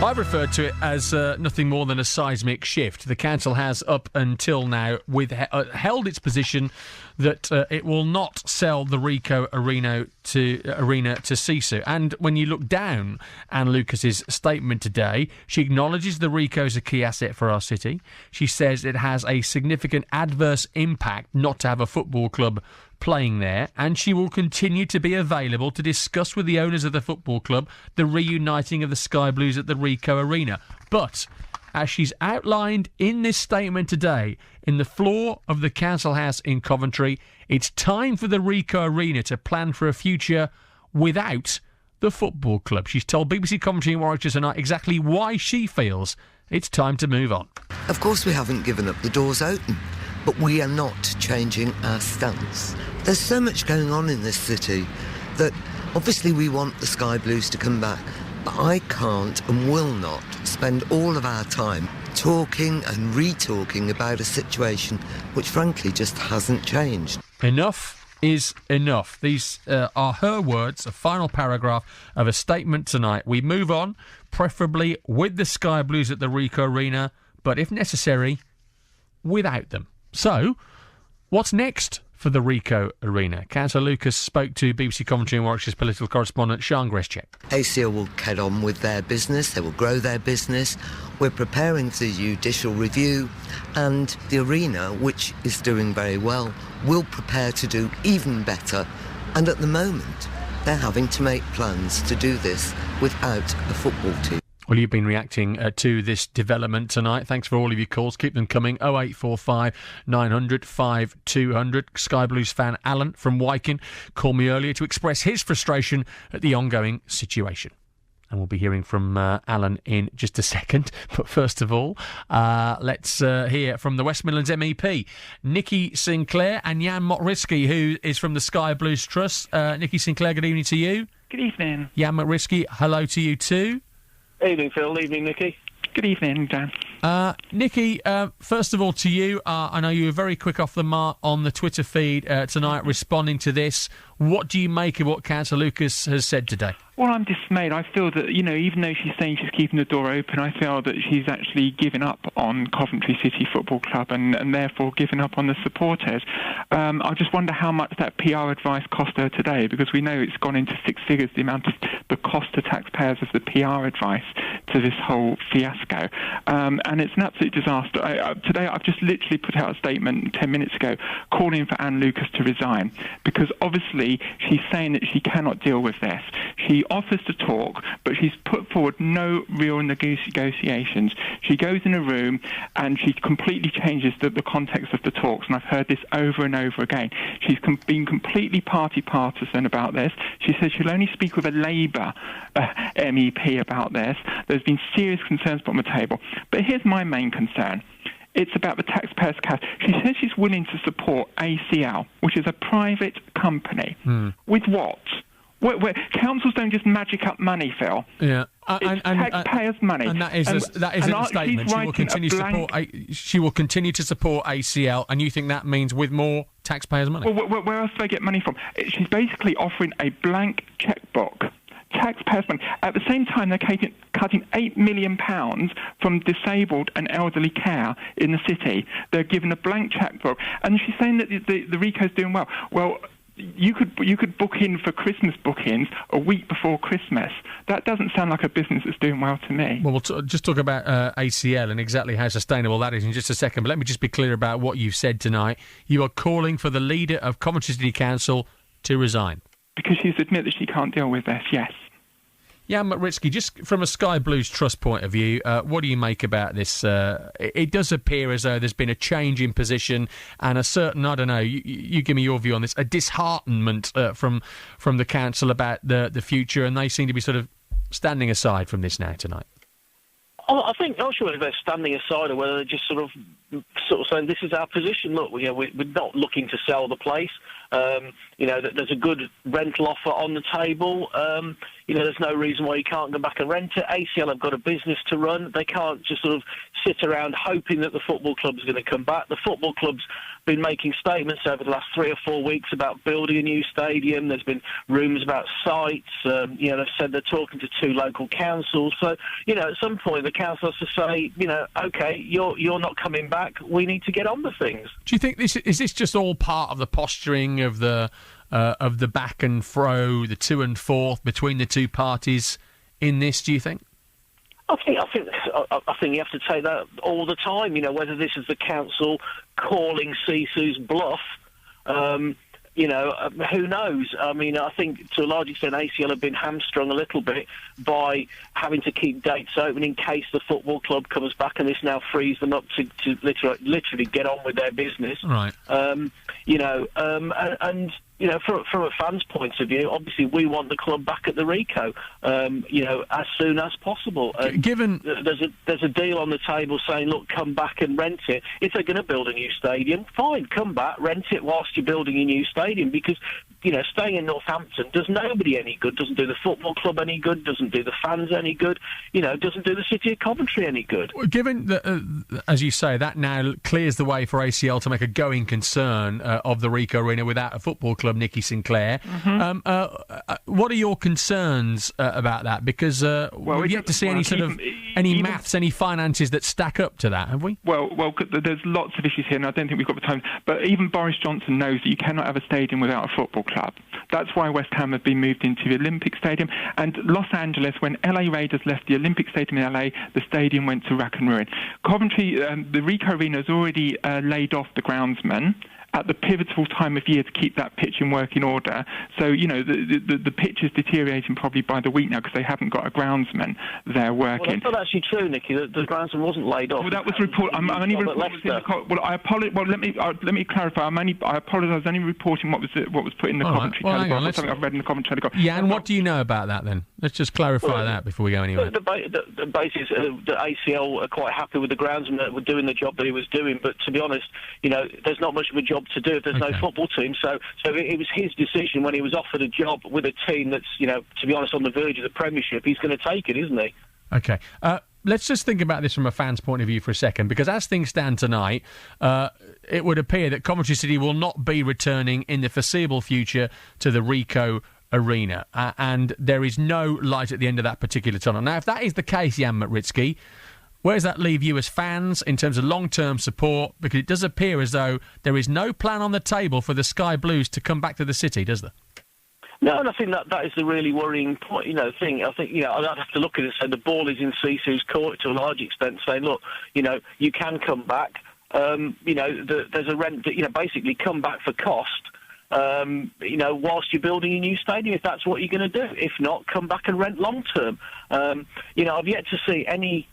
I've referred to it as nothing more than a seismic shift. The council has, up until now, held its position that it will not sell the Ricoh arena to Sisu. And when you look down Anne Lucas's statement today, she acknowledges the Ricoh is a key asset for our city. She says it has a significant adverse impact not to have a football club playing there, and she will continue to be available to discuss with the owners of the football club the reuniting of the Sky Blues at the Ricoh arena. But, as she's outlined in this statement today, in the floor of the council house in Coventry, it's time for the Ricoh arena to plan for a future without the football club. She's told BBC Coventry and Warwickshire tonight exactly why she feels it's time to move on. Of course we haven't given up the doors open, but we are not changing our stance. There's so much going on in this city that obviously we want the Sky Blues to come back, but I can't and will not spend all of our time talking and re-talking about a situation which frankly just hasn't changed. Enough is enough. These are her words, a final paragraph of a statement tonight. We move on, preferably with the Sky Blues at the Ricoh arena, but if necessary, without them. So, what's next for the Ricoh arena? Councillor Lucas spoke to BBC Coventry and Warwickshire's political correspondent Sian Greschek. ACL will get on with their business, they will grow their business. We're preparing for the judicial review, and the arena, which is doing very well, will prepare to do even better. And at the moment, they're having to make plans to do this without a football team. Well, you've been reacting to this development tonight. Thanks for all of your calls. Keep them coming. 0845 900 5200. Sky Blues fan Alan from Wyken called me earlier to express his frustration at the ongoing situation. And we'll be hearing from Alan in just a second. But first of all, let's hear from the West Midlands MEP, Nikki Sinclaire, and Jan Motrisky, who is from the Sky Blues Trust. Nikki Sinclaire, good evening to you. Good evening. Jan Motrisky, hello to you too. Evening, Phil. Evening, Nikki. Good evening, Dan. Nikki, first of all to you, I know you were very quick off the mark on the Twitter feed tonight responding to this. What do you make of what Councillor Lucas has said today? Well, I'm dismayed. I feel that, even though she's saying she's keeping the door open, I feel that she's actually given up on Coventry City Football Club and therefore given up on the supporters. I just wonder how much that PR advice cost her today, because we know it's gone into six figures, the amount of the cost to taxpayers of the PR advice to this whole fiasco. And it's an absolute disaster. Today I've just literally put out a statement 10 minutes ago calling for Anne Lucas to resign, because obviously she's saying that she cannot deal with this. She offers to talk, but she's put forward no real negotiations. She goes in a room and she completely changes the context of the talks, and I've heard this over and over again. She's been completely party partisan about this. She says she'll only speak with a Labour MEP about this. There's been serious concerns put on the table. But here's my main concern. It's about the taxpayers' cash. She says she's willing to support ACL, which is a private company. With what? Where councils don't just magic up money, Phil. Yeah, it's taxpayers' money. And that is a statement. She will continue to support ACL, and you think that means with more taxpayers' money? Well, where else do they get money from? She's basically offering a blank chequebook. Taxpayers' money. At the same time, they're cutting £8 million from disabled and elderly care in the city. They're given a blank chequebook, and she's saying that the Ricoh's doing well. Well, you could book in for Christmas bookings a week before Christmas. That doesn't sound like a business that's doing well to me. Well, we'll just talk about ACL and exactly how sustainable that is in just a second. But let me just be clear about what you've said tonight. You are calling for the leader of Coventry City Council to resign. Because she's admitted that she can't deal with this, yes. Jan Motrisky, just from a Sky Blues Trust point of view, what do you make about this? It does appear as though there's been a change in position and a certain, I don't know, you give me your view on this, a disheartenment from the council about the future, and they seem to be sort of standing aside from this now tonight. I think, not sure if they're standing aside or whether they're just sort of saying this is our position. Look, we're not looking to sell the place. That there's a good rental offer on the table. There's no reason why you can't go back and rent it. ACL have got a business to run. They can't just sort of sit around hoping that the football club's going to come back. The football club's been making statements over the last 3 or 4 weeks about building a new stadium. There's been rumours about sites. They've said they're talking to 2 local councils. So, at some point the council has to say, OK, you're not coming back. We need to get on with things. Do you think this is just all part of the posturing of the back and fro, the to and forth between the two parties in this? Do you think? I think you have to take that all the time. Whether this is the council calling Sisu's bluff, who knows? I mean, I think to a large extent ACL have been hamstrung a little bit by having to keep dates open in case the football club comes back, and this now frees them up to literally get on with their business. Right. From a fan's point of view, obviously we want the club back at the Rico, as soon as possible. Given there's a deal on the table saying, look, come back and rent it. If they're going to build a new stadium, fine, come back, rent it whilst you're building a new stadium, because staying in Northampton does nobody any good. Doesn't do the football club any good. Doesn't do the fans any good. Doesn't do the city of Coventry any good. Given that, as you say, that now clears the way for ACL to make a going concern of the Rico Arena without a football club, Nikki Sinclair. Mm-hmm. What are your concerns about that? Because we've yet to see any maths, any finances that stack up to that, have we? Well, there's lots of issues here, and I don't think we've got the time. But even Boris Johnson knows that you cannot have a stadium without a football club. That's why West Ham have been moved into the Olympic Stadium. And Los Angeles, when LA Raiders left the Olympic Stadium in LA, the stadium went to rack and ruin. Coventry, the Rico Arena has already laid off the groundsman at the pivotal time of year to keep that pitch in working order. So, the pitch is deteriorating probably by the week now because they haven't got a groundsman there working. Well, that's not actually true, Nicky. The groundsman wasn't laid off. Well, that was reported. I'm only reporting. Well, I apologize. Well, let me clarify. I apologise. I was only reporting what was put in the Coventry Telegraph. Something I've read in the Coventry Telegraph. Yeah, and what do you know about that then? Let's just clarify that before we go anywhere. The basis the ACL are quite happy with the groundsman that were doing the job that he was doing, but to be honest, there's not much of a job to do if there's no football team. So it was his decision when he was offered a job with a team that's, to be honest, on the verge of the Premiership. He's going to take it, isn't he? Okay. Let's just think about this from a fan's point of view for a second, because as things stand tonight, it would appear that Coventry City will not be returning in the foreseeable future to the Rico Arena, and there is no light at the end of that particular tunnel. Now, if that is the case, Jan Matritsky, where does that leave you as fans in terms of long-term support? Because it does appear as though there is no plan on the table for the Sky Blues to come back to the city, does there? No, and I think that is the really worrying point, thing. I think, I'd have to look at it and say the ball is in Sisu's court to a large extent, saying, look, you can come back. There's a rent that, basically come back for cost. Whilst you're building a new stadium, if that's what you're going to do. If not, come back and rent long term. I've yet to see any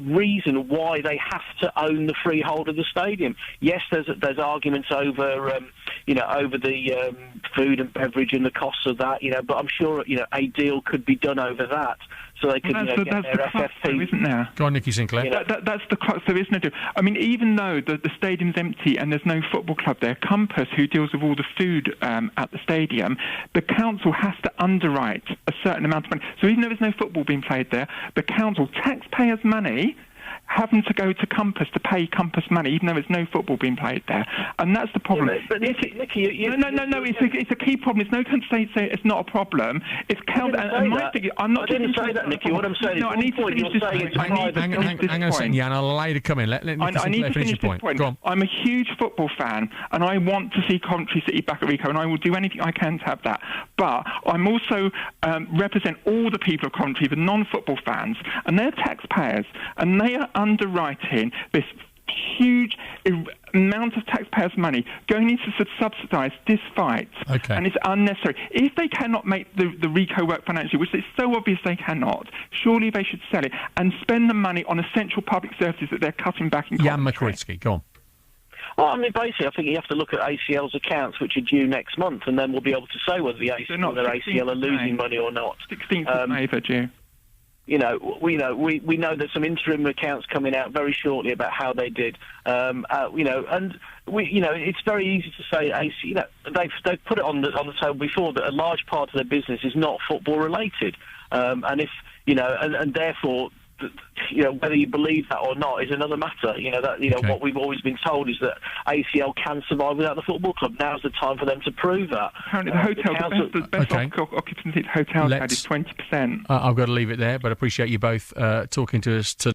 reason why they have to own the freehold of the stadium. Yes, there's arguments over the food and beverage and the costs of that, but I'm sure a deal could be done over that. So they could get their FFP. Isn't there? Go on, Nikki Sinclair. That's the crux. There is no deal. I mean, even though the stadium's empty and there's no football club there, Compass, who deals with all the food at the stadium, the council has to underwrite a certain amount of money. So even though there's no football being played there, the council, taxpayers' money, having to go to Compass to pay Compass money, even though there's no football being played there. And that's the problem. Yeah, but Nicky, no, it's a key problem. It's no say it's not a problem. It's I'm not. I didn't say that, Nicky. What I'm saying is, I need to finish this point. Hang on a second, Jan. I'll allow you to come in. Let Nikki Sinclair finish your point. Go on. I'm a huge football fan, and I want to see Coventry City back at Rico, and I will do anything I can to have that. But I'm also represent all the people of Coventry, the non-football fans, and they're taxpayers, and they are underwriting this huge amount of taxpayers' money going into subsidise this fight, and it's unnecessary. If they cannot make the Rico work financially, which is so obvious they cannot, surely they should sell it and spend the money on essential public services that they're cutting back in Jan Matritsky, go on. Well, I mean, basically, I think you have to look at ACL's accounts, which are due next month, and then we'll be able to say whether ACL are losing money or not. 16th of May, they're due. We know there's some interim accounts coming out very shortly about how they did. And it's very easy to say, AC, they've put it on the table before that a large part of their business is not football related, and if and therefore. Whether you believe that or not is another matter. What we've always been told is that ACL can survive without the football club. Now's the time for them to prove that. Apparently, the best occupancy the hotels had is 20%. I've got to leave it there, but I appreciate you both talking to us today.